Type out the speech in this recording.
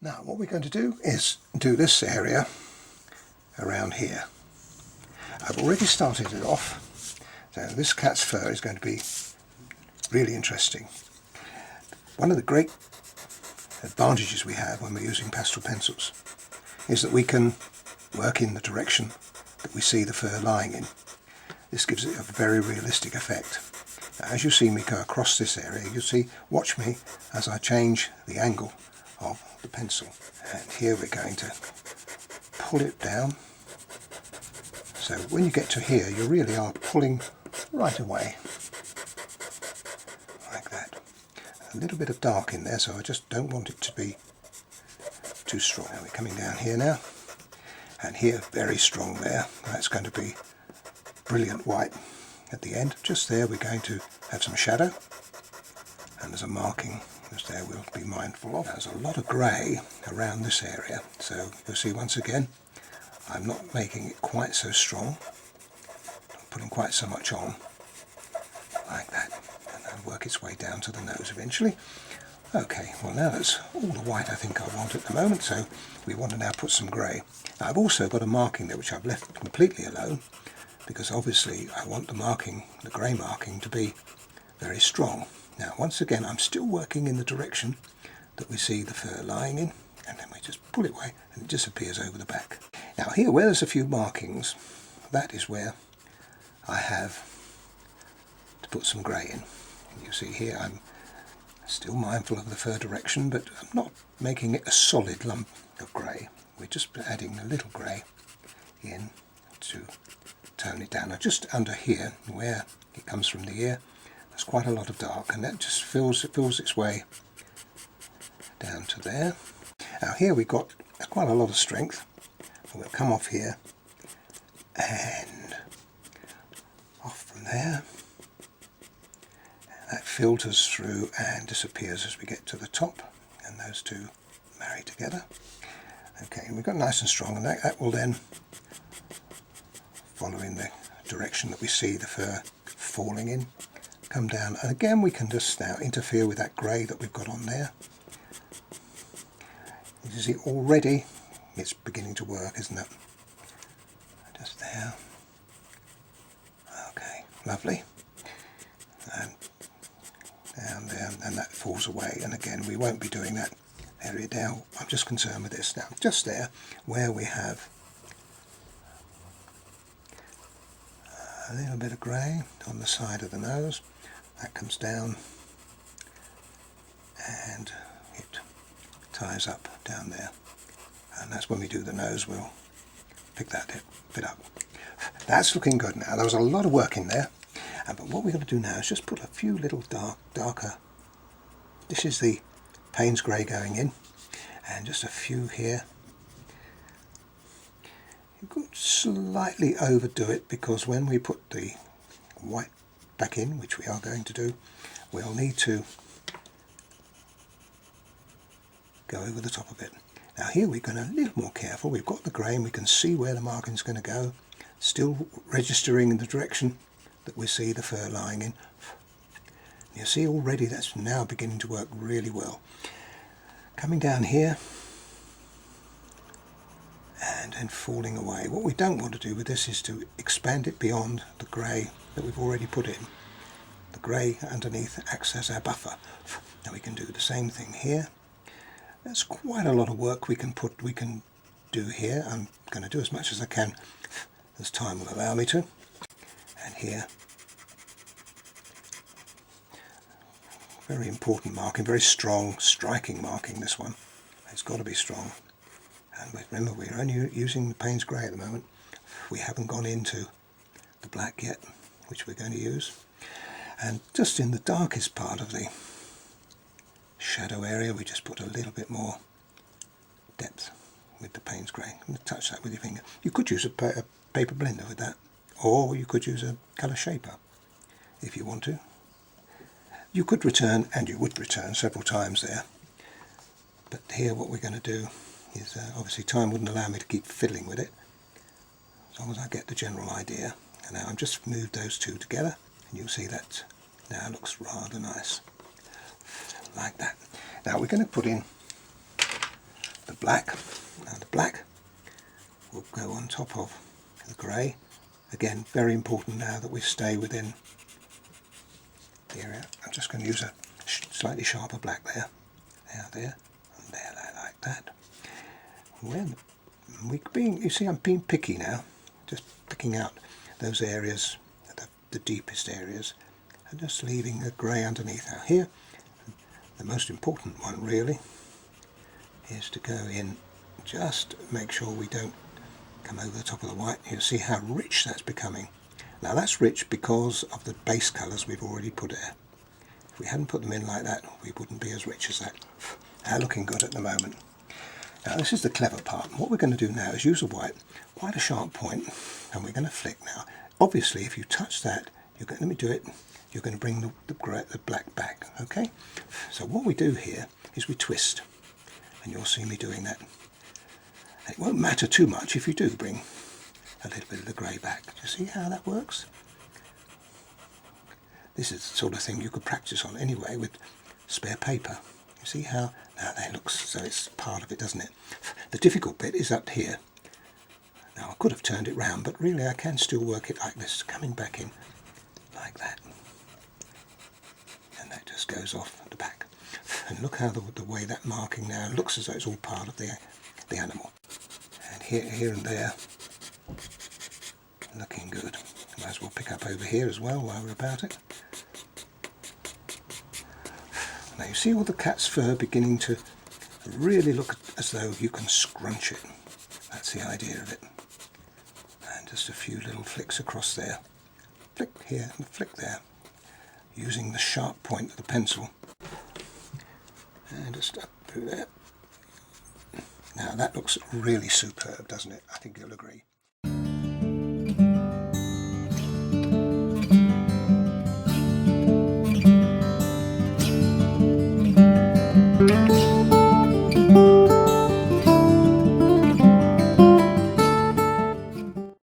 Now what we're going to do is do this area around here. I've already started it off, so this cat's fur is going to be really interesting. One of the great advantages we have when we're using pastel pencils is that we can work in the direction that we see the fur lying in. This gives it a very realistic effect. Now, as you see me go across this area, you'll see, watch me as I change the angle of the pencil. And here we're going to pull it down. So when you get to here, you really are pulling right away, like that. A little bit of dark in there, so I just don't want it to be too strong. Now we're coming down here now, and here very strong there. That's going to be brilliant white at the end. Just there we're going to have some shadow, and there's a marking just there we'll be mindful of. There's a lot of grey around this area, so you'll see once again I'm not making it quite so strong, not putting quite so much on, like that, and that'll work its way down to the nose eventually. Okay, well now that's all the white I think I want at the moment, so we want to now put some grey. Now I've also got a marking there which I've left completely alone, because obviously I want the marking, the grey marking, to be very strong. Now once again I'm still working in the direction that we see the fur lying in, and then we just pull it away and it disappears over the back. Now here where there's a few markings, that is where I have to put some grey in. And you see here I'm still mindful of the fur direction, but I'm not making it a solid lump of grey. We're just adding a little grey in to tone it down. Now just under here where it comes from the ear, there's quite a lot of dark, and that just fills its way down to there. Now here we've got quite a lot of strength. We'll come off here and off from there. That filters through and disappears as we get to the top, and those two marry together. Okay, and we've got nice and strong, and that will then follow in the direction that we see the fur falling in, come down, and again we can just now interfere with that grey that we've got on there. You see already it's beginning to work, isn't it? Just there. Okay, lovely. And down there, and that falls away, and again we won't be doing that area down. I'm just concerned with this now, just there where we have a little bit of grey on the side of the nose. That comes down and it ties up down there, and that's when we do the nose, we'll pick that bit up. That's looking good now. There was a lot of work in there, but what we're going to do now is just put a few little darker, this is the Payne's grey going in, and just a few here. You could slightly overdo it, because when we put the white back in, which we are going to do, we'll need to go over the top of it. Now here we're going to be a little more careful. We've got the grey and we can see where the marking's going to go, still registering in the direction that we see the fur lying in. You see already that's now beginning to work really well. Coming down here and then falling away. What we don't want to do with this is to expand it beyond the grey that we've already put in. The grey underneath acts as our buffer. Now we can do the same thing here. There's quite a lot of work we can do here. I'm going to do as much as I can as time will allow me to. And here, very important marking, very strong, striking marking, this one. It's got to be strong. And remember, we're only using the Payne's grey at the moment. We haven't gone into the black yet, which we're going to use. And just in the darkest part of the shadow area, we just put a little bit more depth with the Payne's grey. Touch that with your finger. You could use a paper blender with that, or you could use a colour shaper if you want to. You could return, and you would return several times there. But here what we're going to do is, obviously time wouldn't allow me to keep fiddling with it, as long as I get the general idea. And now I've just moved those two together, and you'll see that now looks rather nice, like that. Now we're going to put in the black. Now the black will go on top of the grey. Again, very important now that we stay within the area. I'm just going to use a slightly sharper black there. There, and there, like that. When you see, I'm being picky now, just picking out those areas, the deepest areas, and just leaving the grey underneath. Now here, the most important one really is to go in, just make sure we don't come over the top of the white. You'll see how rich that's becoming. Now that's rich because of the base colours we've already put there. If we hadn't put them in like that, we wouldn't be as rich as that. They're looking good at the moment. Now this is the clever part. What we're going to do now is use a quite a sharp point, and we're going to flick now. Obviously, if you touch that, let me do it. You're going to bring the black back. Okay. So what we do here is we twist, and you'll see me doing that. And it won't matter too much if you do bring a little bit of the grey back. Do you see how that works? This is the sort of thing you could practice on anyway with spare paper. You see how now that looks, so it's part of it, doesn't it? The difficult bit is up here. Now I could have turned it round, but really I can still work it like this, coming back in like that. And that just goes off the back. And look how the way that marking now looks as though it's all part of the animal. And here and there, looking good. Might as well pick up over here as well while we're about it. Now you see all the cat's fur beginning to really look as though you can scrunch it. That's the idea of it. And just a few little flicks across there. Flick here and flick there. Using the sharp point of the pencil. And just up through there. Now that looks really superb, doesn't it? I think you'll agree.